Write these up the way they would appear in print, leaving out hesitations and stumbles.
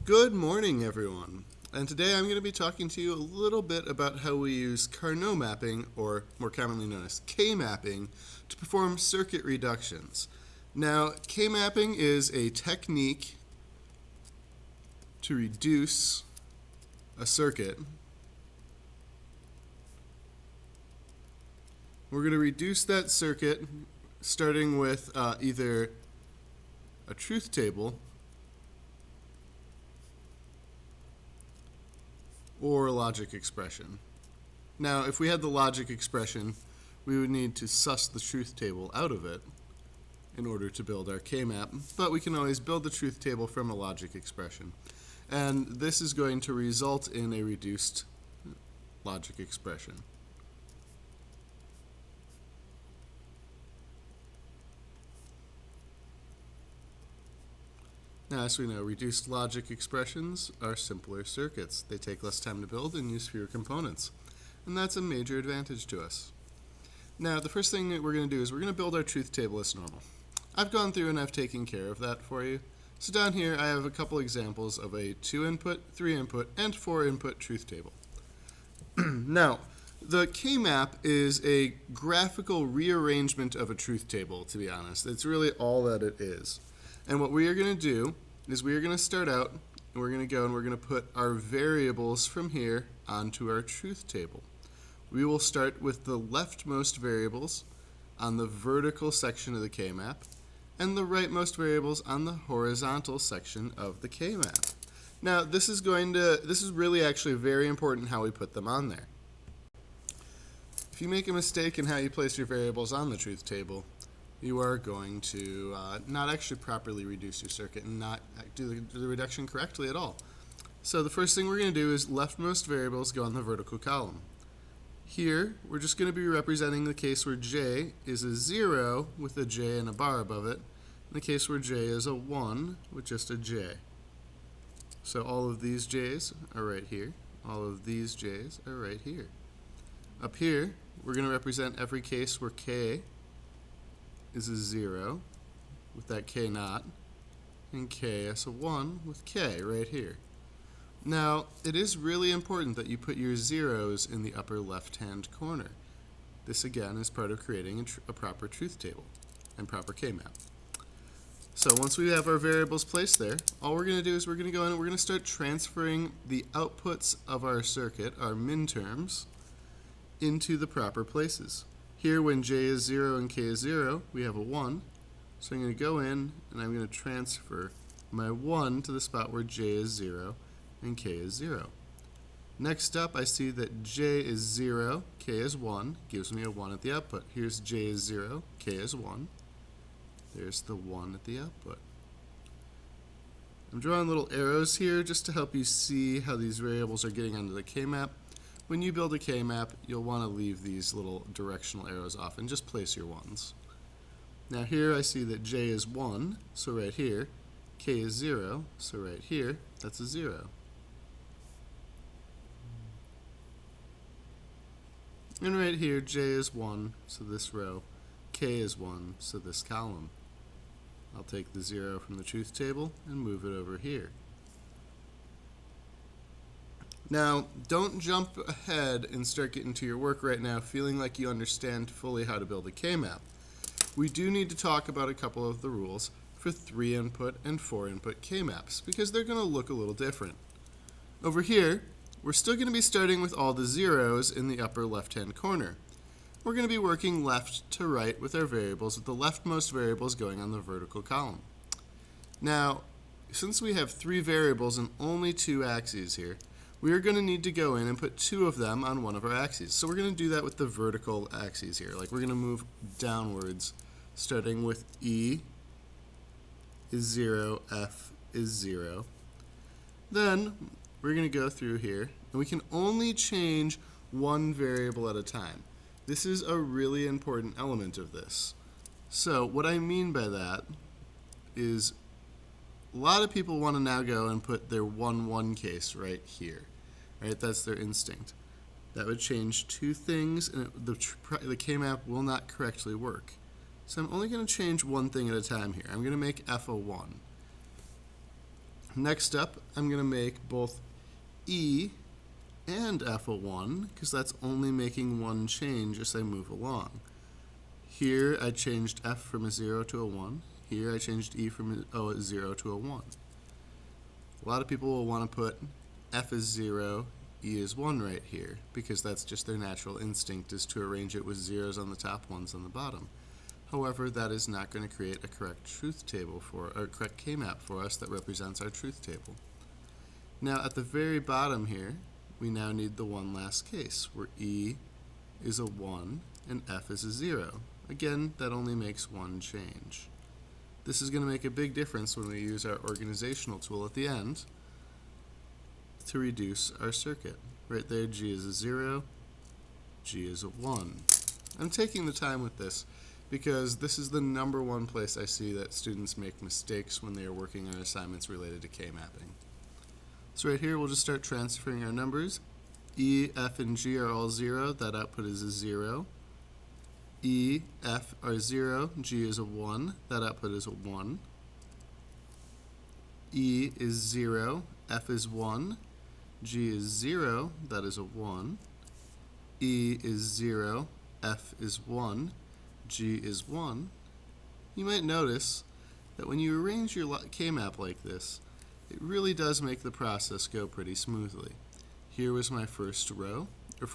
Good morning, everyone. And today I'm going to be talking to you a little bit about how we use Carnot mapping, or more commonly known as K-mapping, to perform circuit reductions. Now, K-mapping is a technique to reduce a circuit. We're going to reduce that circuit starting with either a truth table or a logic expression. Now, if we had the logic expression, we would need to suss the truth table out of it in order to build our K-map, but we can always build the truth table from a logic expression. And this is going to result in a reduced logic expression. Now, as we know, reduced logic expressions are simpler circuits. They take less time to build and use fewer components. And that's a major advantage to us. Now, the first thing that we're going to do is we're going to build our truth table as normal. I've gone through and I've taken care of that for you. So down here, I have a couple examples of a 2-input, 3-input, and 4-input truth table. Now, the K-map is a graphical rearrangement of a truth table, to be honest. It's really all that it is. And what we are going to do is we are going to start out, and we're going to go and we're going to put our variables from here onto our truth table. We will start with the leftmost variables on the vertical section of the K-map, and the rightmost variables on the horizontal section of the K-map. Now, this is really actually very important how we put them on there. If you make a mistake in how you place your variables on the truth table, you are going to not actually properly reduce your circuit and not do the reduction correctly at all. So the first thing we're going to do is leftmost variables go on the vertical column. Here, we're just going to be representing the case where j is a 0 with a j and a bar above it, and the case where j is a 1 with just a j. So all of these j's are right here. All of these j's are right here. Up here, we're going to represent every case where k is a 0 with that k naught, and k as a 1 with k right here. Now, it is really important that you put your zeros in the upper left-hand corner. This, again, is part of creating a proper truth table and proper K-map. So once we have our variables placed there, all we're going to do is we're going to go in and we're going to start transferring the outputs of our circuit, our minterms, into the proper places. Here, when j is 0 and k is 0, we have a 1. So I'm going to go in and I'm going to transfer my 1 to the spot where j is 0 and k is 0. Next up, I see that j is 0, k is 1, gives me a 1 at the output. Here's j is 0, k is 1. There's the 1 at the output. I'm drawing little arrows here just to help you see how these variables are getting onto the K-map. When you build a K-map, you'll want to leave these little directional arrows off and just place your 1s. Now here I see that j is 1, so right here. K is 0, so right here, that's a 0. And right here, j is 1, so this row. K is 1, so this column. I'll take the 0 from the truth table and move it over here. Now, don't jump ahead and start getting to your work right now feeling like you understand fully how to build a K-map. We do need to talk about a couple of the rules for 3-input and 4-input K-maps because they're going to look a little different. Over here, we're still going to be starting with all the zeros in the upper left-hand corner. We're going to be working left to right with our variables, with the leftmost variables going on the vertical column. Now, since we have 3 variables and only 2 axes here, we are going to need to go in and put 2 of them on one of our axes. So we're going to do that with the vertical axes here. Like we're going to move downwards, starting with E is 0, F is 0. Then we're going to go through here, and we can only change one variable at a time. This is a really important element of this. So what I mean by that is a lot of people want to now go and put their 1-1 case right here. Right? That's their instinct. That would change 2 things, and the K-map will not correctly work. So I'm only going to change one thing at a time here. I'm going to make F a 1. Next up, I'm going to make both E and F a 1, because that's only making one change as I move along. Here I changed F from a 0 to a 1. Here I changed E from a 0 to a 1. A lot of people will want to put F as 0, E is 1 right here, because that's just their natural instinct, is to arrange it with zeros on the top, ones on the bottom. However, that is not going to create a correct truth table correct K-map for us that represents our truth table. Now at the very bottom here, we now need the one last case, where E is a 1 and F is a 0. Again, that only makes one change. This is going to make a big difference when we use our organizational tool at the end to reduce our circuit. Right there, G is a 0, G is a 1. I'm taking the time with this because this is the #1 place I see that students make mistakes when they are working on assignments related to K-mapping. So right here, we'll just start transferring our numbers. E, F, and G are all 0. That output is a 0. E, F are 0. G is a 1. That output is a 1. E is 0. F is 1. G is 0. That is a 1. E is 0. F is 1. G is 1. You might notice that when you arrange your K-map like this, it really does make the process go pretty smoothly. Here was my first row, or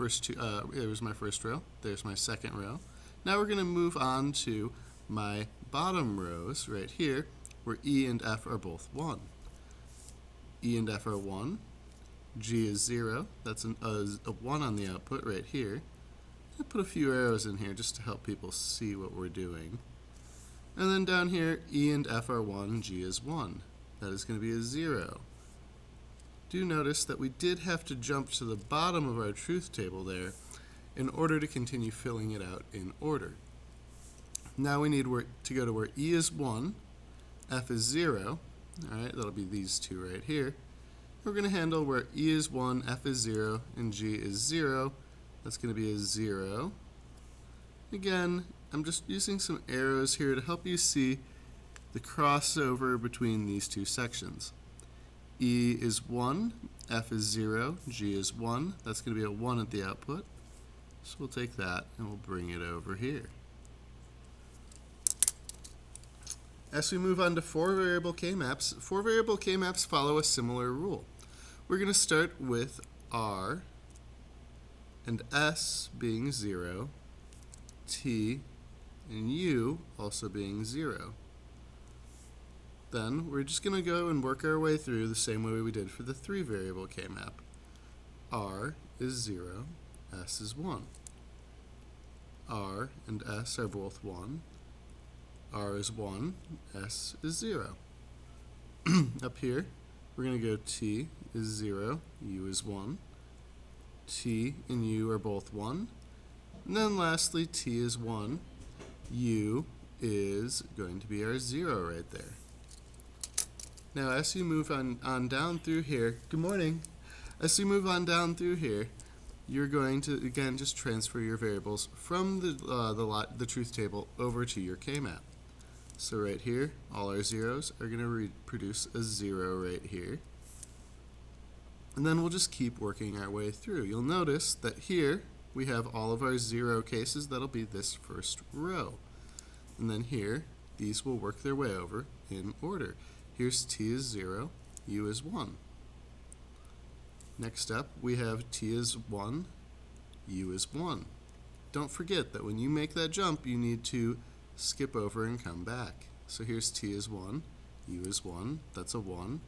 there was my first row, there's my second row. Now we're going to move on to my bottom rows right here, where E and F are both 1. E and F are 1. G is 0. That's a 1 on the output right here. I'll put a few arrows in here just to help people see what we're doing. And then down here, E and F are 1, G is 1. That is going to be a 0. Do notice that we did have to jump to the bottom of our truth table there in order to continue filling it out in order. Now we need to go to where E is 1, F is 0. Alright, that'll be these two right here. We're going to handle where E is 1, F is 0, and G is 0. That's going to be a 0. Again, I'm just using some arrows here to help you see the crossover between these two sections. E is 1, F is 0, G is 1. That's going to be a 1 at the output. So we'll take that and we'll bring it over here. As we move on to 4-variable K-maps, 4-variable K-maps follow a similar rule. We're going to start with R and S being 0, T and U also being 0. Then we're just going to go and work our way through the same way we did for the 3-variable K-map. R is 0, S is 1. R and S are both 1. R is 1, S is 0. Up here, we're going to go T is 0, U is 1. T and U are both 1. And then lastly, T is 1. U is going to be our 0 right there. Now, as you move on down through here, good morning. As you move on down through here, you're going to, again, just transfer your variables from the truth table over to your K-map. So right here, all our zeros are going to produce a 0 right here. And then we'll just keep working our way through. You'll notice that here we have all of our 0 cases. That'll be this first row. And then here, these will work their way over in order. Here's T is 0, U is 1. Next up, we have T is 1, U is 1. Don't forget that when you make that jump, you need to skip over and come back. So here's T is 1, U is 1, that's a 1.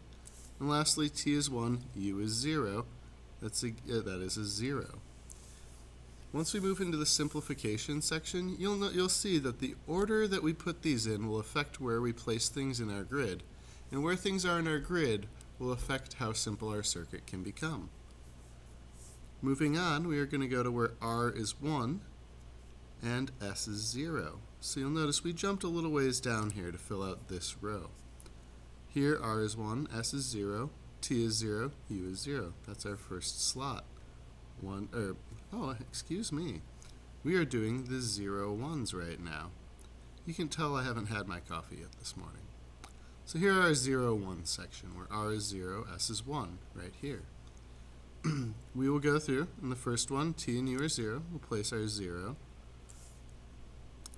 And lastly, T is 1, U is 0, that is a 0. Once we move into the simplification section, you'll see that the order that we put these in will affect where we place things in our grid, and where things are in our grid will affect how simple our circuit can become. Moving on, we are going to go to where R is 1 and S is 0. So you'll notice we jumped a little ways down here to fill out this row. Here R is 1, S is 0, T is 0, U is 0. That's our first slot. Excuse me. We are doing the 0 1s right now. You can tell I haven't had my coffee yet this morning. So here our 0, 1 section, where r is 0, s is 1, right here. We will go through, in the first one, t and u are 0, we'll place our 0.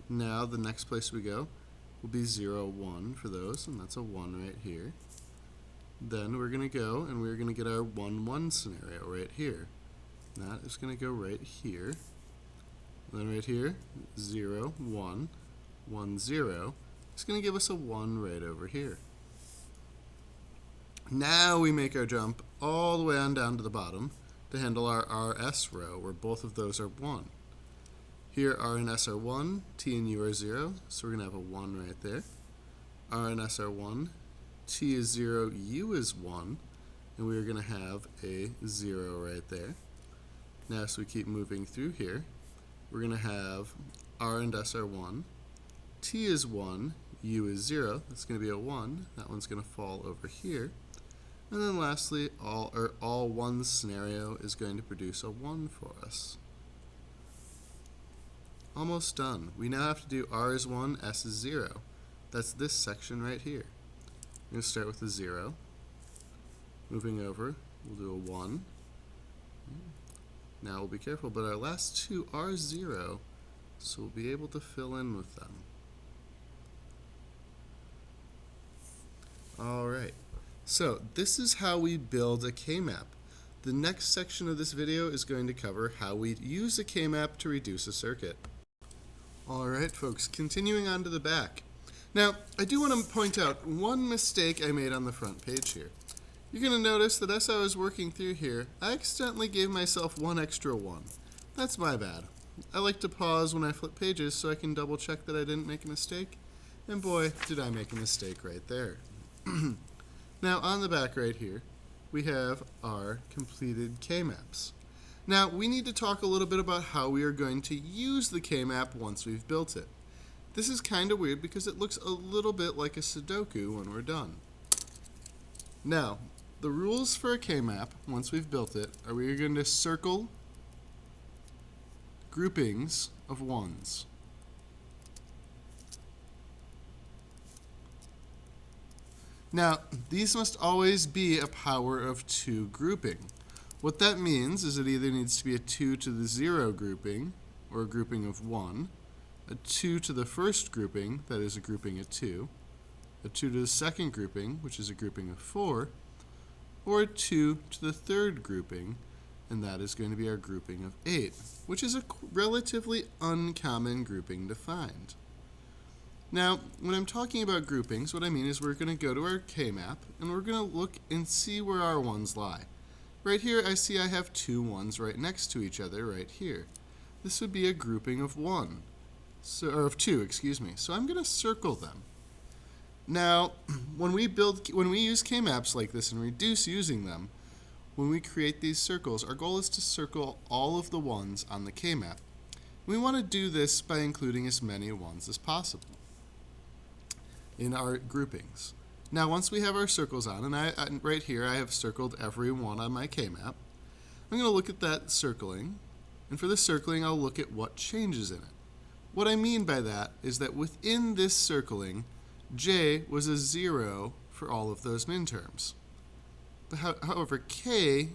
Now the next place we go will be 0, 1 for those, and that's a 1 right here. Then we're going to go and we're going to get our 1, 1 scenario right here. That is going to go right here. Then right here, 0, 1, 1, 0. It's going to give us a 1 right over here. Now we make our jump all the way on down to the bottom to handle our RS row, where both of those are 1. Here R and S are 1, T and U are 0, so we're going to have a 1 right there. R and S are 1, T is 0, U is 1, and we're going to have a 0 right there. Now as we keep moving through here, we're going to have R and S are 1, T is 1, U is 0, that's going to be a 1, that one's going to fall over here. And then lastly, all 1 scenario is going to produce a 1 for us. Almost done. We now have to do R is 1, S is 0. That's this section right here. We're going to start with a 0. Moving over, we'll do a 1. Now we'll be careful, but our last two are 0, so we'll be able to fill in with them. Alright, so this is how we build a K-map. The next section of this video is going to cover how we use a K-map to reduce a circuit. Alright folks, continuing on to the back. Now, I do want to point out one mistake I made on the front page here. You're going to notice that as I was working through here, I accidentally gave myself one extra 1. That's my bad. I like to pause when I flip pages so I can double check that I didn't make a mistake. And boy, did I make a mistake right there. Now, on the back right here, we have our completed K-maps. Now, we need to talk a little bit about how we are going to use the K-map once we've built it. This is kind of weird because it looks a little bit like a Sudoku when we're done. Now, the rules for a K-map, once we've built it, are we going to circle groupings of 1s. Now, these must always be a power of 2 grouping. What that means is it either needs to be a 2 to the 0 grouping, or a grouping of 1, a 2 to the first grouping, that is a grouping of 2, a 2 to the second grouping, which is a grouping of 4, or a 2 to the third grouping, and that is going to be our grouping of 8, which is a relatively uncommon grouping to find. Now, when I'm talking about groupings, what I mean is we're going to go to our K-map, and we're going to look and see where our 1s lie. Right here, I see I have 2 1s right next to each other right here. This would be a grouping of 1, or of 2, excuse me. So I'm going to circle them. Now, when we use K-maps like this and reduce using them, when we create these circles, our goal is to circle all of the 1s on the K-map. We want to do this by including as many 1s as possible in our groupings. Now, once we have our circles on, and right here I have circled every 1 on my K-map, I'm going to look at that circling, and for the circling I'll look at what changes in it. What I mean by that is that within this circling, J was a 0 for all of those minterms. However, K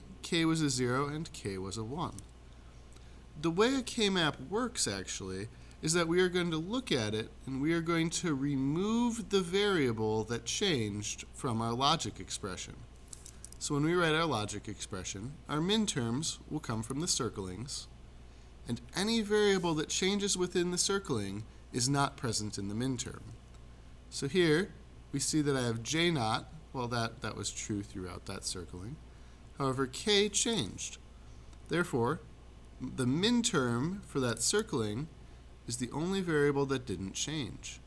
was a 0 and K was a 1. The way a K-map works, actually, is that we are going to look at it and we are going to remove the variable that changed from our logic expression. So when we write our logic expression, our minterms will come from the circlings, and any variable that changes within the circling is not present in the minterm. So here, we see that I have J naught. Well, that was true throughout that circling. However, K changed. Therefore, the minterm for that circling is the only variable that didn't change.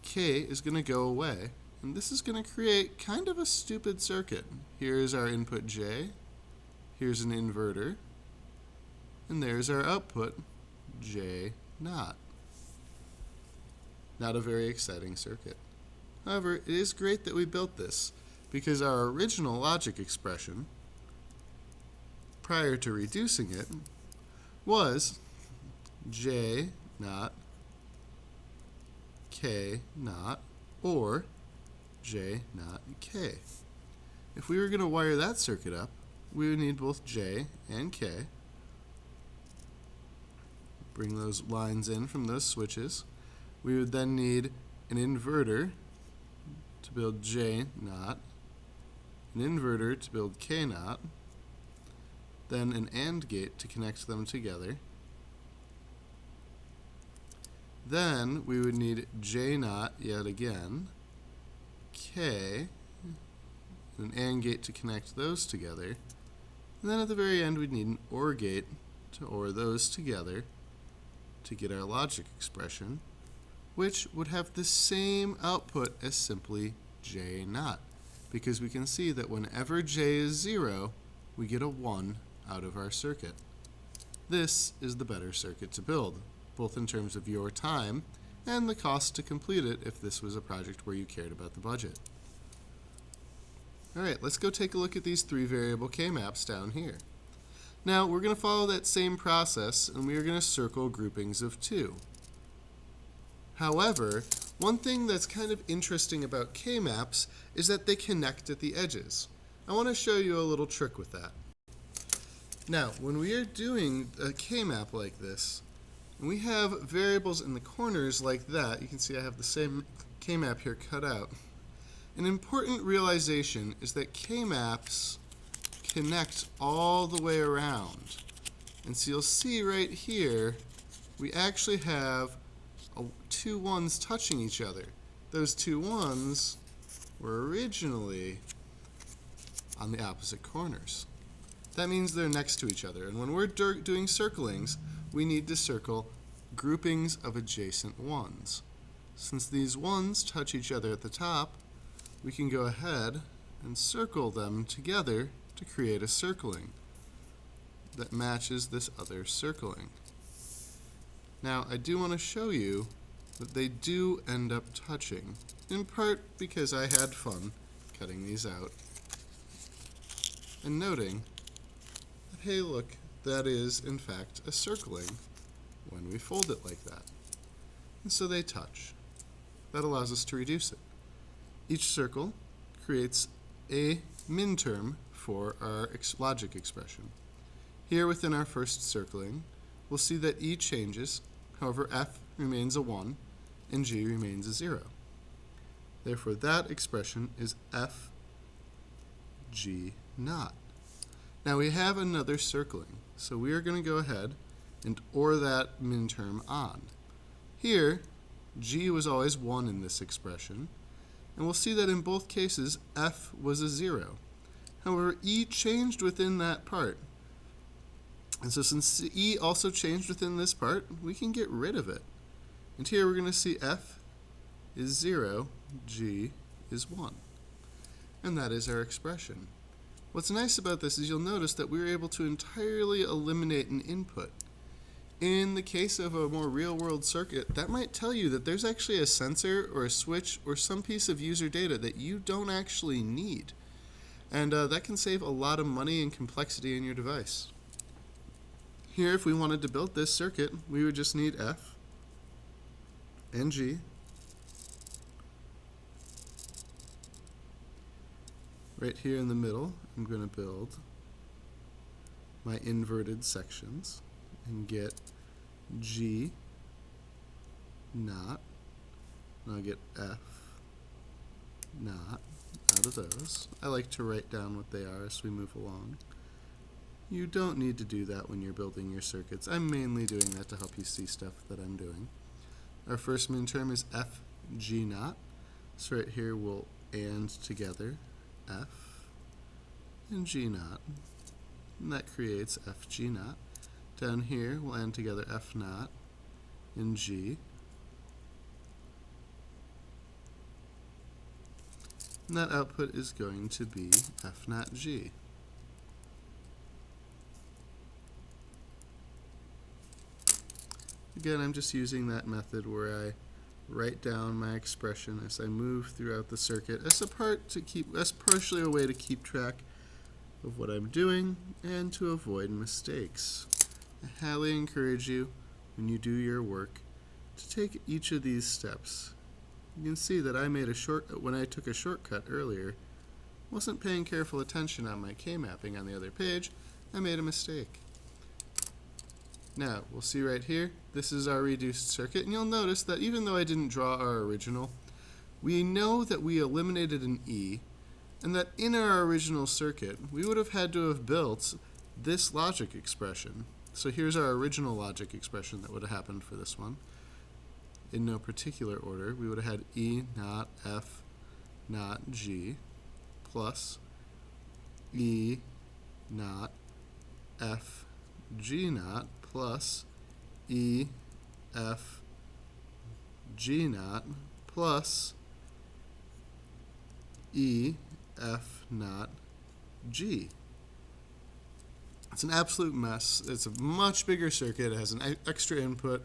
K is going to go away, and this is going to create kind of a stupid circuit. Here's our input J, here's an inverter, and there's our output, J naught. Not a very exciting circuit. However, it is great that we built this, because our original logic expression, prior to reducing it, was J naught, K naught, or J naught K. If we were going to wire that circuit up, we would need both J and K. Bring those lines in from those switches. We would then need an inverter to build J naught, an inverter to build K naught, then an AND gate to connect them together. Then we would need J naught yet again, K, an AND gate to connect those together, and then at the very end we'd need an OR gate to OR those together to get our logic expression, which would have the same output as simply J naught, because we can see that whenever J is 0, we get a 1 out of our circuit. This is the better circuit to build, both in terms of your time and the cost to complete it if this was a project where you cared about the budget. Alright, let's go take a look at these 3 variable K-maps down here. Now, we're going to follow that same process, and we are going to circle groupings of 2. However, one thing that's kind of interesting about K-maps is that they connect at the edges. I want to show you a little trick with that. Now, when we are doing a K-map like this, and we have variables in the corners like that, you can see I have the same K-map here cut out. An important realization is that K-maps connect all the way around. And so you'll see right here, we actually have 2 1s touching each other. Those 2 1s were originally on the opposite corners. That means they're next to each other. And when we're doing circlings, we need to circle groupings of adjacent 1s. Since these 1s touch each other at the top, we can go ahead and circle them together to create a circling that matches this other circling. Now, I do want to show you that they do end up touching, in part because I had fun cutting these out and noting that, hey, look, that is, in fact, a circling when we fold it like that. And so they touch. That allows us to reduce it. Each circle creates a minterm for our logic expression. Here within our first circling, we'll see that E changes, however F remains a 1 and G remains a 0. Therefore, that expression is F G naught. Now we have another circling, so we are going to go ahead and OR that minterm on. Here, G was always 1 in this expression, and we'll see that in both cases F was a 0. However, E changed within that part. And so since E also changed within this part, we can get rid of it. And here we're going to see F is 0, G is 1. And that is our expression. What's nice about this is you'll notice that we were able to entirely eliminate an input. In the case of a more real-world circuit, that might tell you that there's actually a sensor or a switch or some piece of user data that you don't actually need. And that can save a lot of money and complexity in your device. Here, if we wanted to build this circuit, we would just need F and G. Right here in the middle, I'm going to build my inverted sections and get G naught, and I'll get F naught out of those. I like to write down what they are as we move along. You don't need to do that when you're building your circuits. I'm mainly doing that to help you see stuff that I'm doing. Our first minterm is F G naught, so right here we'll AND together F and G naught, and that creates F G naught. Down here, we'll AND together F naught and G. And that output is going to be F naught G. Again, I'm just using that method where I write down my expression as I move throughout the circuit as partially a way to keep track of what I'm doing and to avoid mistakes. I highly encourage you, when you do your work, to take each of these steps you can see that I made when I took a shortcut earlier, wasn't paying careful attention on my K-mapping on the other page. I made a mistake. Now, we'll see right here, this is our reduced circuit, and you'll notice that even though I didn't draw our original, we know that we eliminated an E, and that in our original circuit, we would have had to have built this logic expression. So here's our original logic expression that would have happened for this one. In no particular order, we would have had E naught F naught G plus E naught F G naught plus E F G naught plus E F naught G. It's an absolute mess. It's a much bigger circuit. It has an extra input.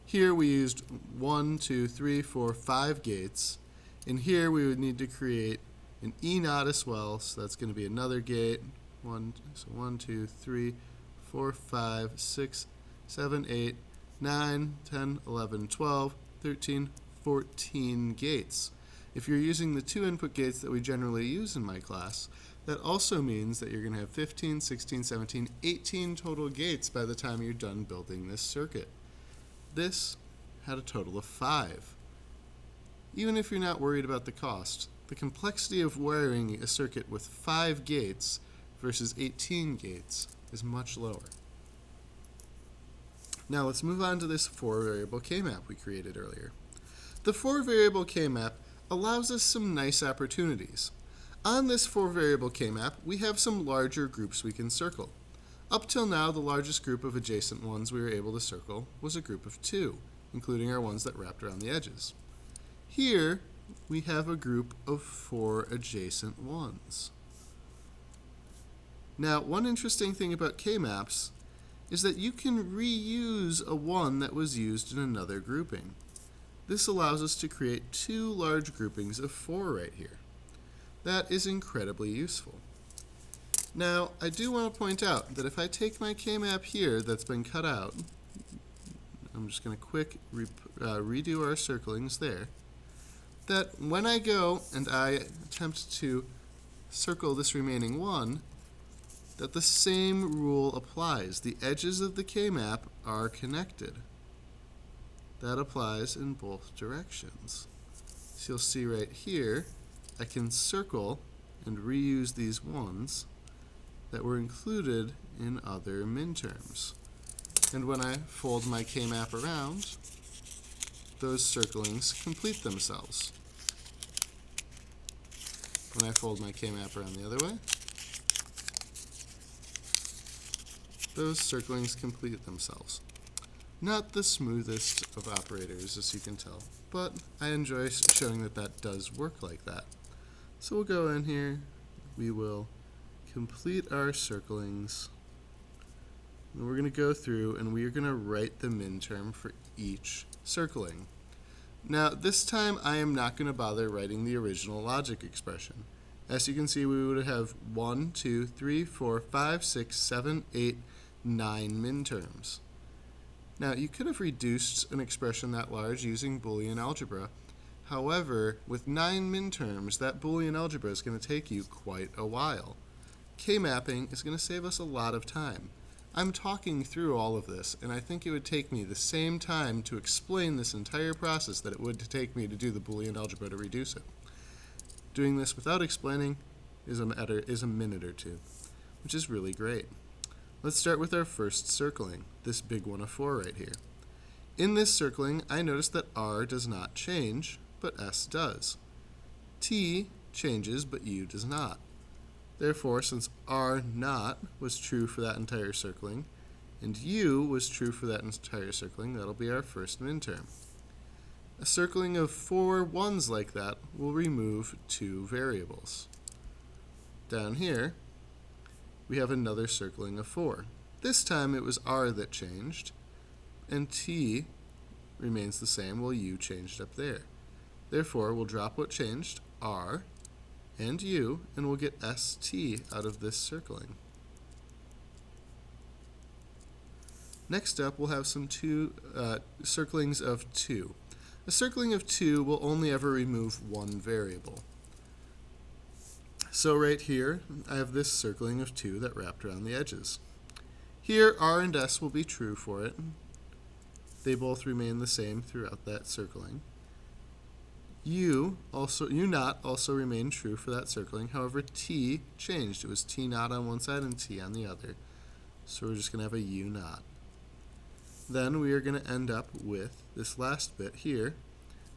Here we used 1, 2, 3, 4, 5 gates. And here we would need to create an E naught as well, so that's going to be another gate. 1, 2, 3, 4, 5, 6, 7, 8, 9, 10, 11, 12, 13, 14 gates. If you're using the 2 input gates that we generally use in my class, that also means that you're going to have 15, 16, 17, 18 total gates by the time you're done building this circuit. This had a total of 5. Even if you're not worried about the cost, the complexity of wiring a circuit with 5 gates versus 18 gates is much lower. Now let's move on to this 4-variable K-map we created earlier. The 4-variable K-map allows us some nice opportunities. On this 4-variable K-map, we have some larger groups we can circle. Up till now, the largest group of adjacent ones we were able to circle was a group of 2, including our ones that wrapped around the edges. Here, we have a group of 4 adjacent ones. Now, one interesting thing about K-maps is that you can reuse a 1 that was used in another grouping. This allows us to create 2 large groupings of 4 right here. That is incredibly useful. Now, I do want to point out that if I take my K-map here that's been cut out, I'm just going to quick redo our circlings there, that when I go and I attempt to circle this remaining 1, that the same rule applies. The edges of the K-map are connected. That applies in both directions. So you'll see right here, I can circle and reuse these 1s that were included in other minterms. And when I fold my K-map around, those circlings complete themselves. When I fold my K-map around the other way, those circlings complete themselves. Not the smoothest of operators, as you can tell, but I enjoy showing that that does work like that. So we'll go in here, we will complete our circlings, and we're going to go through and we are going to write the minterm for each circling. Now this time I am not going to bother writing the original logic expression. As you can see, we would have 1, 2, 3, 4, 5, 6, 7, 8, 9 minterms. Now you could have reduced an expression that large using Boolean algebra. However, with 9 minterms, that Boolean algebra is going to take you quite a while. K-mapping is going to save us a lot of time. I'm talking through all of this, and I think it would take me the same time to explain this entire process that it would to take me to do the Boolean algebra to reduce it. Doing this without explaining is a minute or 2, which is really great. Let's start with our first circling, this big one of 4 right here. In this circling, I notice that R does not change, but S does. T changes, but U does not. Therefore, since R naught was true for that entire circling, and U was true for that entire circling, that'll be our first minterm. A circling of 4 1s like that will remove 2 variables. Down here, we have another circling of 4. This time it was R that changed, and T remains the same while U changed up there. Therefore, we'll drop what changed, R, and U, and we'll get ST out of this circling. Next up, we'll have some circlings of 2. A circling of 2 will only ever remove one variable. So right here, I have this circling of 2 that wrapped around the edges. Here, r and s will be true for it. They both remain the same throughout that circling. U naught also remained true for that circling. However, t changed. It was t naught on one side and t on the other. So we're just going to have a u naught. Then we are going to end up with this last bit here,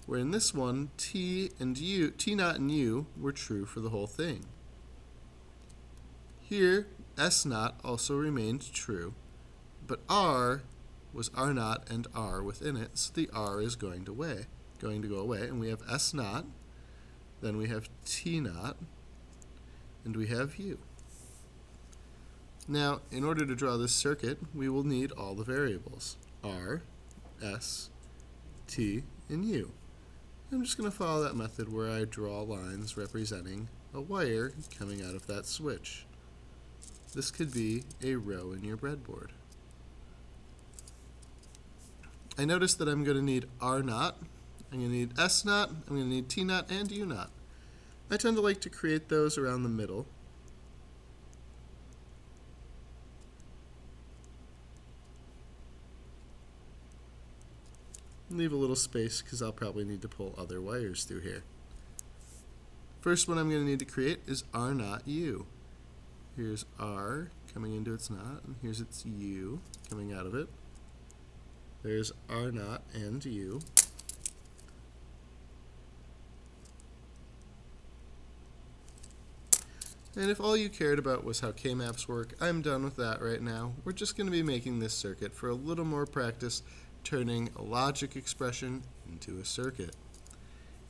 where in this one, t naught and u were true for the whole thing. Here, s naught also remained true, but r was r naught and r within it, so the r is going to go away, and we have s naught, then we have t naught, and we have u. Now, in order to draw this circuit, we will need all the variables, r, s, t, and u. I'm just going to follow that method where I draw lines representing a wire coming out of that switch. This could be a row in your breadboard. I notice that I'm going to need r naught, I'm going to need s naught, I'm going to need t naught, and u naught. I tend to like to create those around the middle. Leave a little space because I'll probably need to pull other wires through here. First one I'm going to need to create is r naught u. Here's r coming into its naught, and here's its u coming out of it. There's r naught and u. And if all you cared about was how K-maps work, I'm done with that right now. We're just going to be making this circuit for a little more practice, turning a logic expression into a circuit.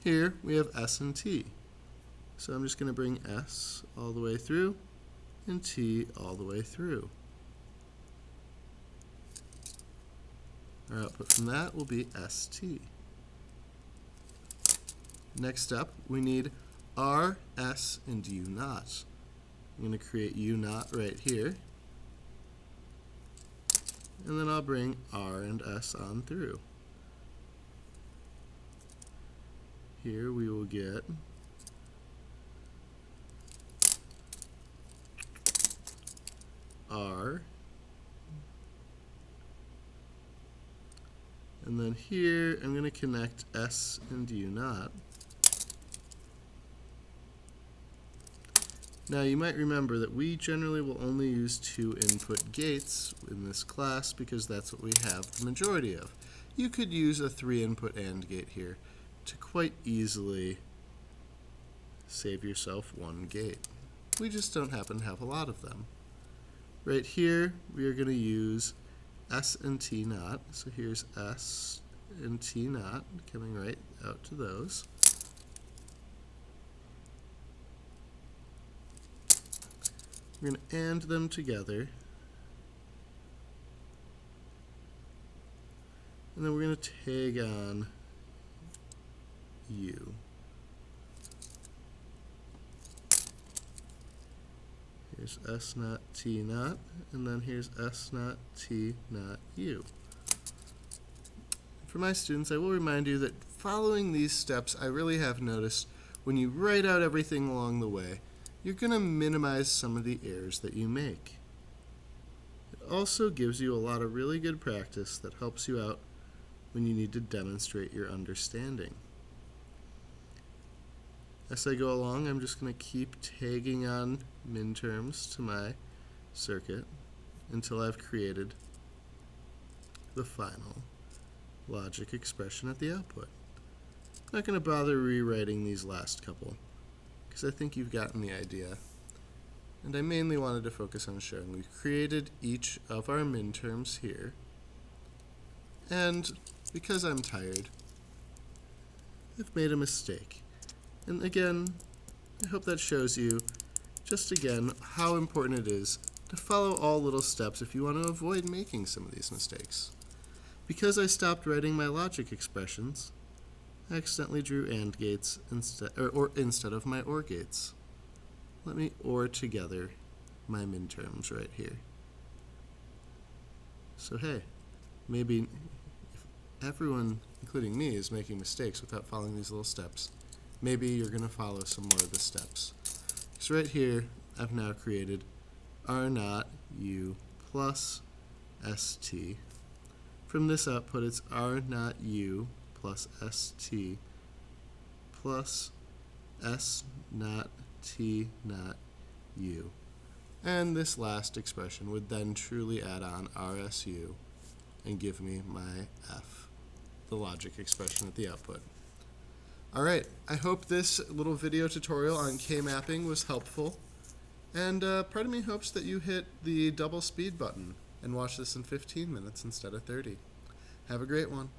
Here we have s and t. So I'm just going to bring s all the way through and t all the way through. Our output from that will be st. Next up, we need r, s, and u naught. I'm going to create u naught right here, and then I'll bring r and s on through. Here we will get r, and then here I'm going to connect s and u naught. Now you might remember that we generally will only use 2 input gates in this class because that's what we have the majority of. You could use a 3 input AND gate here to quite easily save yourself 1 gate. We just don't happen to have a lot of them. Right here we are going to use s and t naught, so here's s and t naught coming right out to those. We're going to AND them together, and then we're going to tag on U. Here's S naught T naught, and then here's S naught T naught U. For my students, I will remind you that following these steps, I really have noticed when you write out everything along the way, you're going to minimize some of the errors that you make. It also gives you a lot of really good practice that helps you out when you need to demonstrate your understanding. As I go along, I'm just going to keep tagging on minterms to my circuit until I've created the final logic expression at the output. I'm not going to bother rewriting these last couple, because I think you've gotten the idea. And I mainly wanted to focus on showing we've created each of our minterms here. And because I'm tired, I've made a mistake. And again, I hope that shows you, just again, how important it is to follow all little steps if you want to avoid making some of these mistakes. Because I stopped writing my logic expressions, I accidentally drew AND gates instead of my OR gates. Let me OR together my minterms right here. So hey, maybe everyone, including me, is making mistakes without following these little steps. Maybe you're going to follow some more of the steps. So right here, I've now created r naught u plus st. From this output, it's r naught u plus st plus s naught t naught u. And this last expression would then truly add on RSU and give me my f, the logic expression at the output. Alright, I hope this little video tutorial on K-mapping was helpful, and part of me hopes that you hit the double speed button and watch this in 15 minutes instead of 30. Have a great one.